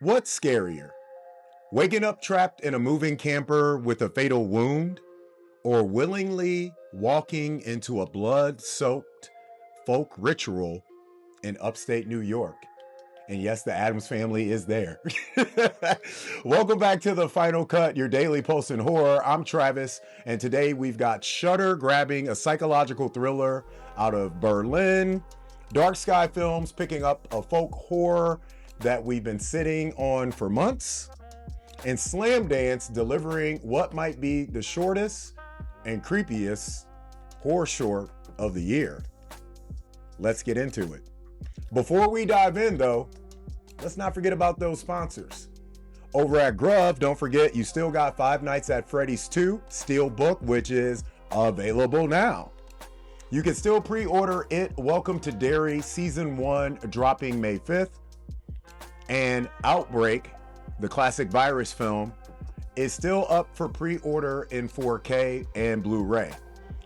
What's scarier? Waking up trapped in a moving camper with a fatal wound, or willingly walking into a blood-soaked folk ritual in upstate New York? And yes, the Addams family is there. Welcome back to The Final Cut, your daily post in horror. I'm Travis, and today we've got Shudder grabbing a psychological thriller out of Berlin, Dark Sky Films picking up a folk horror that we've been sitting on for months, and Slamdance delivering what might be the shortest and creepiest horror short of the year. Let's get into it. Before we dive in though, let's not forget about those sponsors. Over at GRUV, don't forget you still got Five Nights at Freddy's 2 Steelbook, which is available now. You can still pre-order it. Welcome to Derry Season 1 dropping May 5th. And Outbreak, the classic virus film, is still up for pre-order in 4K and Blu-ray.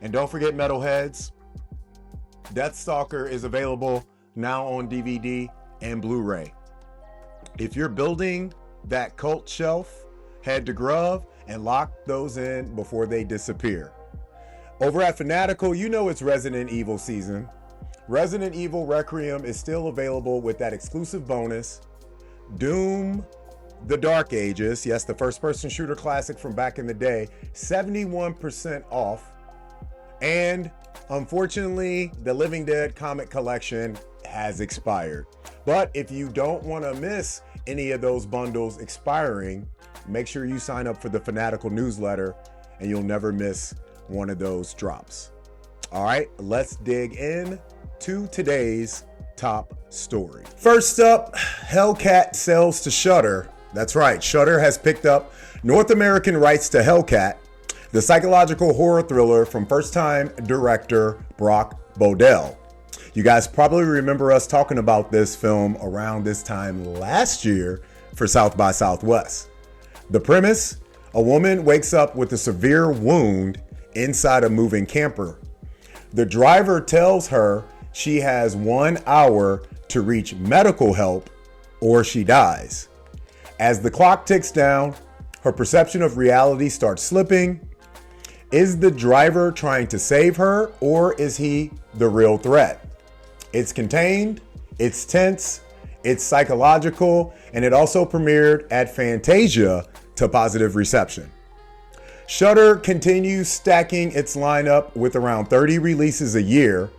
And don't forget Metalheads, Deathstalker is available now on DVD and Blu-ray. If you're building that cult shelf, head to GRUV and lock those in before they disappear. Over at Fanatical, you know it's Resident Evil season. Resident Evil Requiem is still available with that exclusive bonus. Doom, The Dark Ages, yes, the first-person shooter classic from back in the day, 71% off. And unfortunately, the Living Dead comic collection has expired. But if you don't want to miss any of those bundles expiring, make sure you sign up for the Fanatical newsletter and you'll never miss one of those drops. All right, let's dig in to today's top story. First up, Hellcat sells to Shudder. That's right, Shudder has picked up North American rights to Hellcat, the psychological horror thriller from first-time director Brock Bodell. You guys probably remember us talking about this film around this time last year for South by Southwest. The premise: a woman wakes up with a severe wound inside a moving camper. The driver tells her she has 1 hour to reach medical help or she dies. As the clock ticks down, her perception of reality starts slipping. Is the driver trying to save her, or is he the real threat? It's contained, it's tense, it's psychological, and it also premiered at Fantasia to positive reception. Shudder continues stacking its lineup with around 30 releases a year.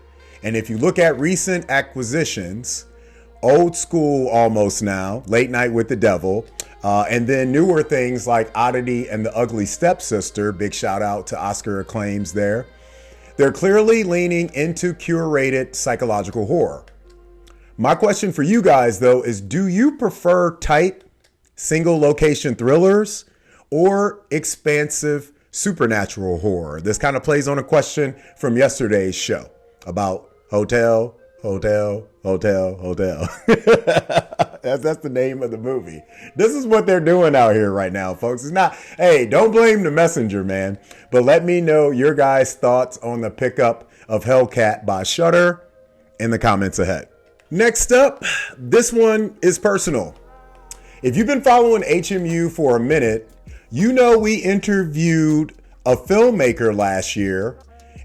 And if you look at recent acquisitions, Old School almost now, Late Night with the Devil, and then newer things like Oddity and the Ugly Stepsister, big shout out to Oscar acclaims there. They're clearly leaning into curated psychological horror. My question for you guys though is, do you prefer tight single location thrillers or expansive supernatural horror? This kind of plays on a question from yesterday's show about hotel. That's the name of the movie. This is what they're doing out here right now, folks. It's not, hey, don't blame the messenger, man. But let me know your guys' thoughts on the pickup of Hellcat by Shudder in the comments ahead. Next up, this one is personal. If you've been following HMU for a minute, you know we interviewed a filmmaker last year,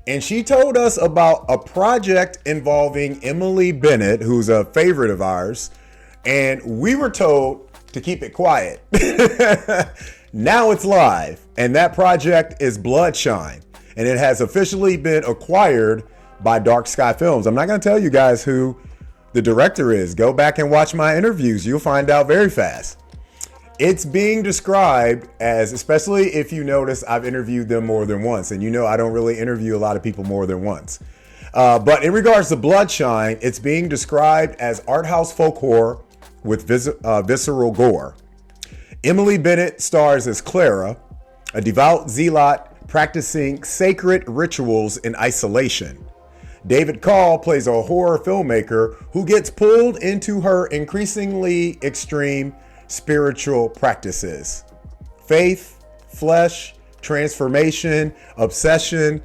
and she told us about a project involving Emily Bennett, who's a favorite of ours, and we were told to keep it quiet. Now it's live, and that project is Bloodshine, and it has officially been acquired by Dark Sky Films. I'm not going to tell you guys who the director is. Go back and watch my interviews. You'll find out very fast. It's being described as, especially if you notice I've interviewed them more than once, and you know I don't really interview a lot of people more than once. But in regards to Bloodshine, it's being described as arthouse folk horror with visceral gore. Emily Bennett stars as Clara, a devout zealot practicing sacred rituals in isolation. David Call plays a horror filmmaker who gets pulled into her increasingly extreme spiritual practices. Faith, flesh, transformation, obsession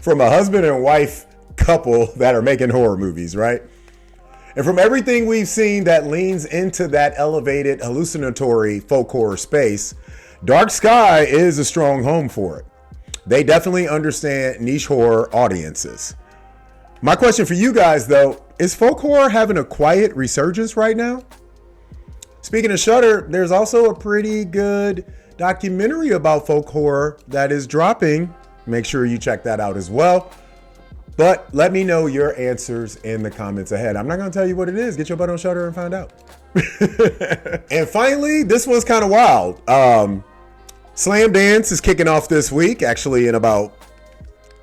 from a husband and wife couple that are making horror movies, right? And from everything we've seen that leans into that elevated hallucinatory folk horror space, Dark Sky is a strong home for it. They definitely understand niche horror audiences. My question for you guys, though, is folk horror having a quiet resurgence right now? Speaking of Shudder, there's also a pretty good documentary about folk horror that is dropping. Make sure you check that out as well. But let me know your answers in the comments ahead. I'm not going to tell you what it is. Get your butt on Shudder and find out. And finally, this one's kind of wild. Slamdance is kicking off this week, actually in about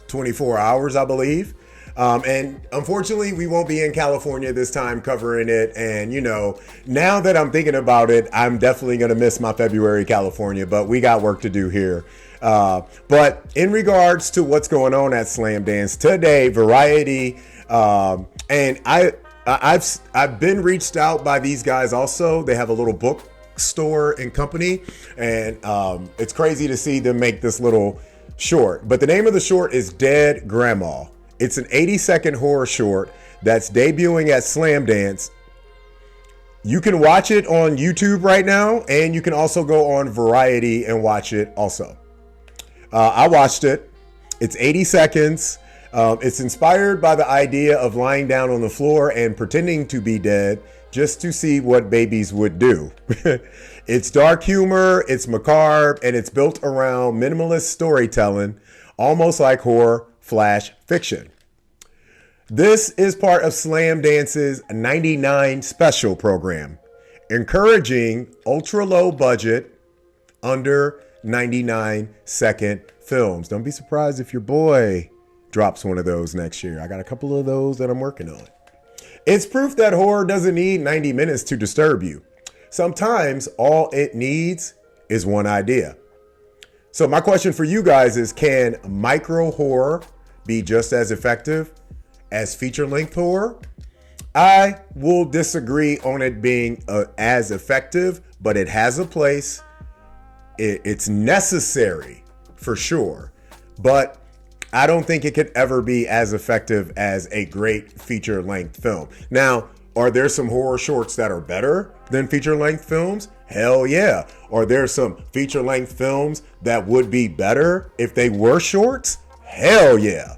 24 hours, I believe. And unfortunately, we won't be in California this time covering it. And, you know, now that I'm thinking about it, I'm definitely going to miss my February California, but we got work to do here. But in regards to what's going on at Slamdance today, Variety, and I've been reached out by these guys also. They have a little bookstore and company, and it's crazy to see them make this little short. But the name of the short is Dead Grandma. It's an 80-second horror short that's debuting at Slamdance. You can watch it on YouTube right now, and you can also go on Variety and watch it also. I watched it. It's 80 seconds. It's inspired by the idea of lying down on the floor and pretending to be dead just to see what babies would do. It's dark humor, it's macabre, and it's built around minimalist storytelling, almost like horror flash fiction. This is part of Slamdance's 99 special program, encouraging ultra low budget, under 99-second films. Don't be surprised if your boy drops one of those next year. I got a couple of those that I'm working on. It's proof that horror doesn't need 90 minutes to disturb you. Sometimes all it needs is one idea. So my question for you guys is, can micro horror be just as effective as feature-length horror? I will disagree on it being as effective, but it has a place. It's necessary for sure, but I don't think it could ever be as effective as a great feature-length film. Now, are there some horror shorts that are better than feature-length films? Hell yeah. Are there some feature-length films that would be better if they were shorts? Hell yeah.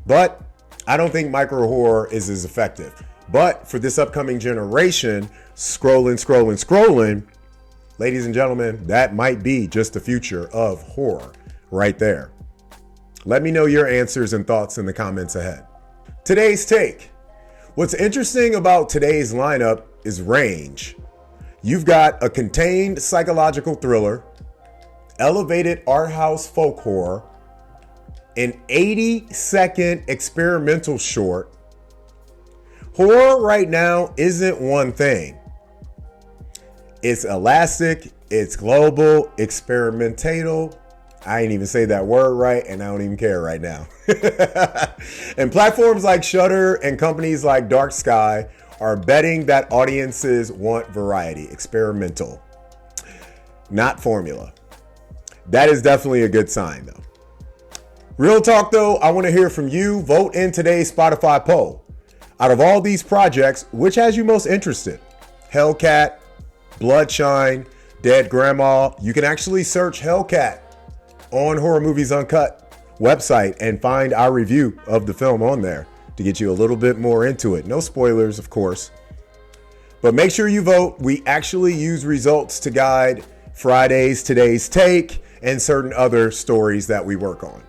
But I don't think micro horror is as effective. But for this upcoming generation, scrolling, ladies and gentlemen, that might be just the future of horror right there. Let me know your answers and thoughts in the comments ahead. Today's take. What's interesting about today's lineup is range. You've got a contained psychological thriller, elevated art house folk horror, an 80-second experimental short. Horror right now isn't one thing. It's elastic, it's global, experimental. I ain't even say that word right, and I don't even care right now. And platforms like Shudder and companies like Dark Sky are betting that audiences want variety, experimental, not formula. That is definitely a good sign, though. Real talk, though, I want to hear from you. Vote in today's Spotify poll. Out of all these projects, which has you most interested? Hellcat, Bloodshine, Dead Grandma. You can actually search Hellcat on Horror Movies Uncut website and find our review of the film on there to get you a little bit more into it. No spoilers, of course. But make sure you vote. We actually use results to guide Friday's Today's Take and certain other stories that we work on.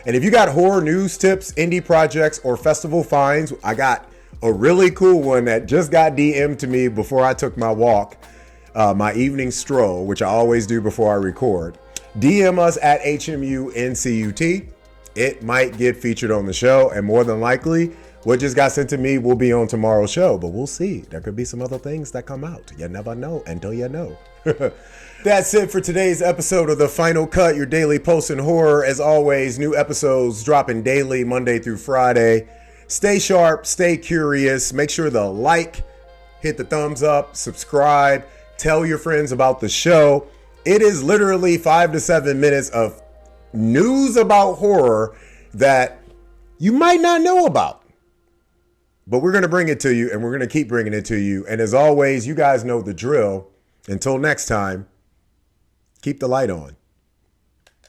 And if you got horror news tips, indie projects, or festival finds, I got a really cool one that just got DM'd to me before I took my walk, my evening stroll, which I always do before I record. DM us at HMUNCUT. It might get featured on the show, and more than likely, what just got sent to me will be on tomorrow's show, but we'll see. There could be some other things that come out. You never know until you know. That's it for today's episode of The Final Cut, your daily post in horror. As always, new episodes dropping daily, Monday through Friday. Stay sharp, stay curious. Make sure to like, hit the thumbs up, subscribe, tell your friends about the show. It is literally 5 to 7 minutes of news about horror that you might not know about. But we're going to bring it to you, and we're going to keep bringing it to you. And as always, you guys know the drill. Until next time, keep the light on.